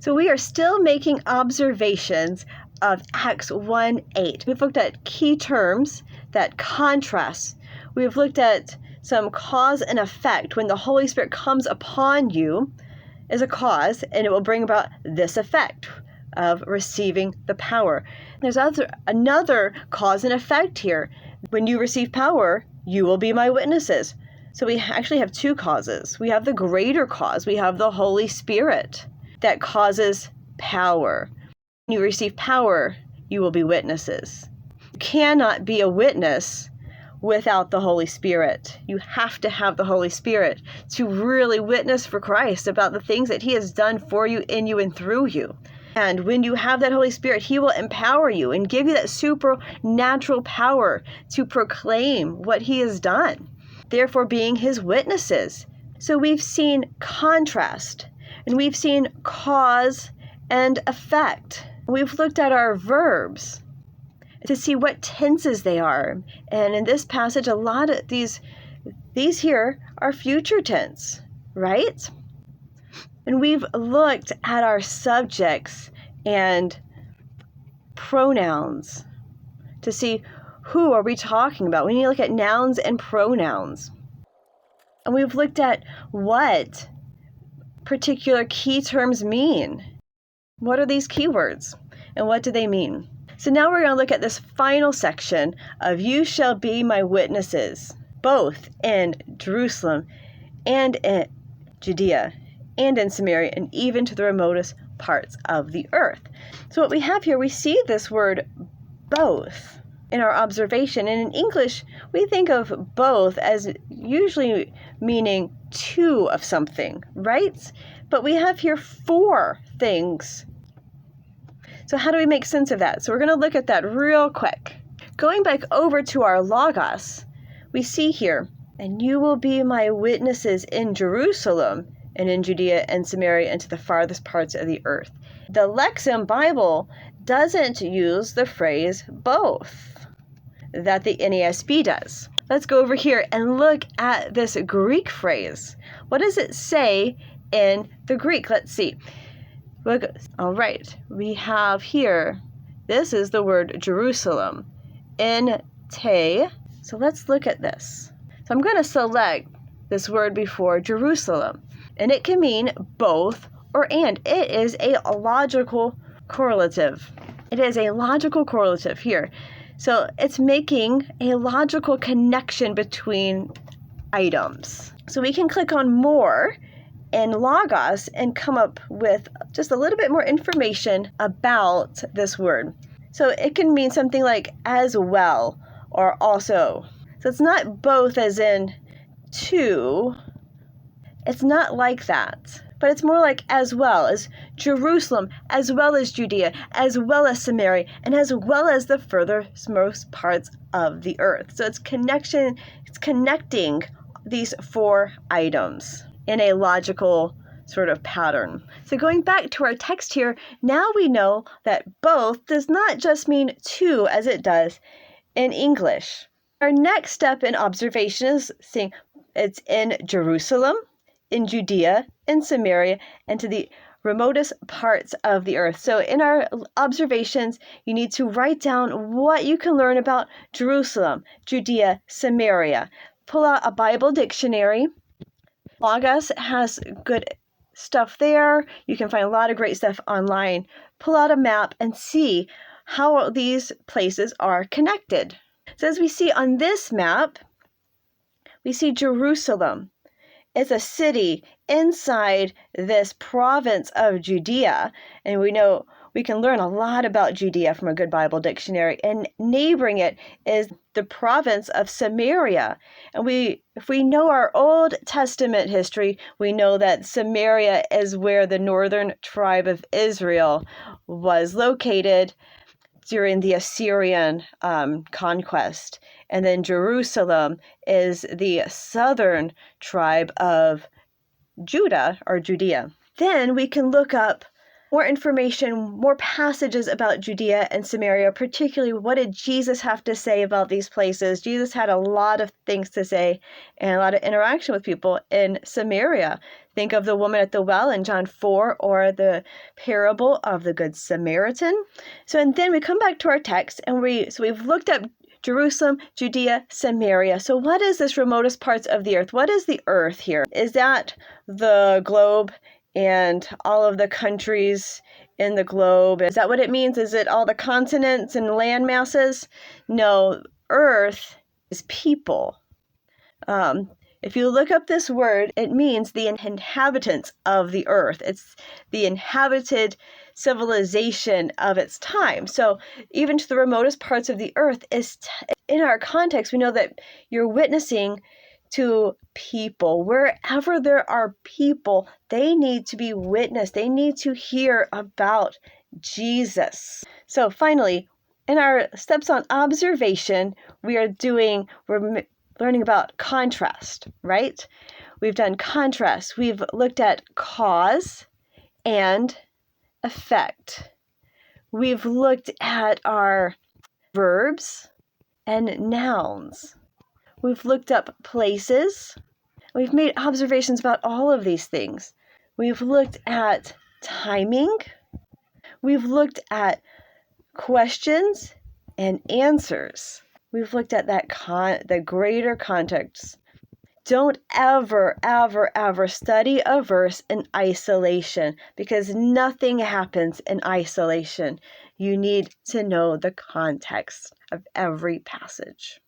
So we are still making observations of Acts 1:8. We've looked at key terms that contrast. We've looked at some cause and effect. When the Holy Spirit comes upon you as a cause, and it will bring about this effect of receiving the power. There's another cause and effect here. When you receive power, you will be my witnesses. So we actually have two causes. We have the greater cause. We have the Holy Spirit that causes power. When you receive power, you will be witnesses. You cannot be a witness without the Holy Spirit. You have to have the Holy Spirit to really witness for Christ about the things that He has done for you, in you, and through you. And when you have that Holy Spirit, He will empower you and give you that supernatural power to proclaim what He has done, therefore being His witnesses. So we've seen contrast, and we've seen cause and effect. We've looked at our verbs to see what tenses they are. And in this passage, a lot of these here are future tense, right? And we've looked at our subjects and pronouns to see who are we talking about. We need to look at nouns and pronouns. And we've looked at what particular key terms mean. What are these keywords and what do they mean? So now we're going to look at this final section of you shall be my witnesses, both in Jerusalem and in Judea and in Samaria and even to the remotest parts of the earth. So what we have here, we see this word both in our observation. And in English, we think of both as usually meaning two of something, right? But we have here four things. So how do we make sense of that? So we're going to look at that real quick. Going back over to our Logos, we see here, and you will be my witnesses in Jerusalem and in Judea and Samaria and to the farthest parts of the earth. The Lexham Bible doesn't use the phrase both that the NASB does. Let's go over here and look at this Greek phrase. What does it say in the Greek? Let's see. All right, we have here, this is the word Jerusalem, en-te. So let's look at this. So I'm going to select this word before Jerusalem, and it can mean both or and. It is a logical correlative. It is a logical correlative here. So it's making a logical connection between items. So we can click on more in Logos and come up with just a little bit more information about this word. So it can mean something like as well or also. So it's not both as in two. It's not like that. But it's more like as well as Jerusalem, as well as Judea, as well as Samaria, and as well as the furthermost parts of the earth. So it's connecting these four items in a logical sort of pattern. So going back to our text here, now we know that both does not just mean two as it does in English. Our next step in observation is seeing it's in Jerusalem, in Judea, in Samaria, and to the remotest parts of the earth. So in our observations, you need to write down what you can learn about Jerusalem, Judea, Samaria. Pull out a Bible dictionary. Logos has good stuff there. You can find a lot of great stuff online. Pull out a map and see how these places are connected. So as we see on this map, we see Jerusalem. It's a city inside this province of Judea, and we know we can learn a lot about Judea from a good Bible dictionary. And neighboring it is the province of Samaria. And if we know our Old Testament history, we know that Samaria is where the northern tribe of Israel was located during the Assyrian conquest. And then Jerusalem is the southern tribe of Judah or Judea. Then we can look up more information, more passages about Judea and Samaria, particularly what did Jesus have to say about these places. Jesus had a lot of things to say and a lot of interaction with people in Samaria. Think of the woman at the well in John 4 or the parable of the Good Samaritan. And then we come back to our text and we've looked at Jerusalem, Judea, Samaria. So what is this remotest parts of the earth? What is the earth here? Is that the globe and all of the countries in the globe? Is that what it means? Is it all the continents and land masses? No, earth is people. If you look up this word, it means the inhabitants of the earth. It's the inhabited civilization of its time. So even to the remotest parts of the earth, in our context, we know that you're witnessing to people. Wherever there are people, they need to be witnessed. They need to hear about Jesus. So finally, in our steps on observation, we're learning about contrast, right? We've done contrast. We've looked at cause and effect. We've looked at our verbs and nouns. We've looked up places. We've made observations about all of these things. We've looked at timing. We've looked at questions and answers. We've looked at the greater context. Don't ever, ever, ever study a verse in isolation, because nothing happens in isolation. You need to know the context of every passage.